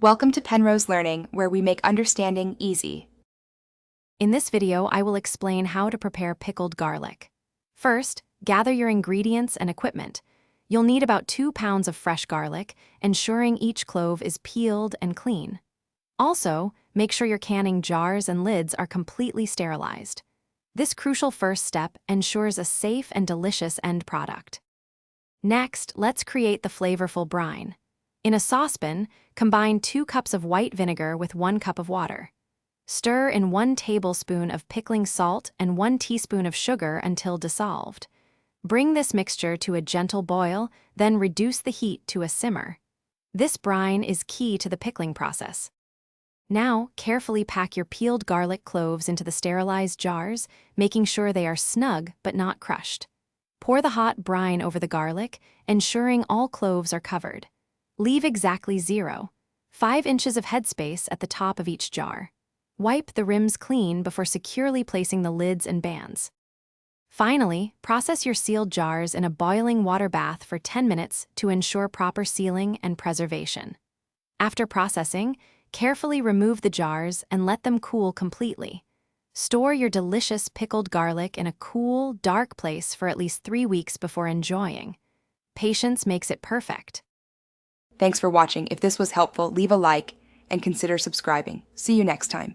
Welcome to Penrose Learning, where we make understanding easy. In this video, I will explain how to prepare pickled garlic. First, gather your ingredients and equipment. You'll need about 2 pounds of fresh garlic, ensuring each clove is peeled and clean. Also, make sure your canning jars and lids are completely sterilized. This crucial first step ensures a safe and delicious end product. Next, let's create the flavorful brine. In a saucepan, combine 2 cups of white vinegar with 1 cup of water. Stir in 1 tablespoon of pickling salt and 1 teaspoon of sugar until dissolved. Bring this mixture to a gentle boil, then reduce the heat to a simmer. This brine is key to the pickling process. Now, carefully pack your peeled garlic cloves into the sterilized jars, making sure they are snug but not crushed. Pour the hot brine over the garlic, ensuring all cloves are covered. Leave exactly 0.5 inches of headspace at the top of each jar. Wipe the rims clean before securely placing the lids and bands. Finally, process your sealed jars in a boiling water bath for 10 minutes to ensure proper sealing and preservation. After processing, carefully remove the jars and let them cool completely. Store your delicious pickled garlic in a cool, dark place for at least 3 weeks before enjoying. Patience makes it perfect. Thanks for watching. If this was helpful, leave a like and consider subscribing. See you next time.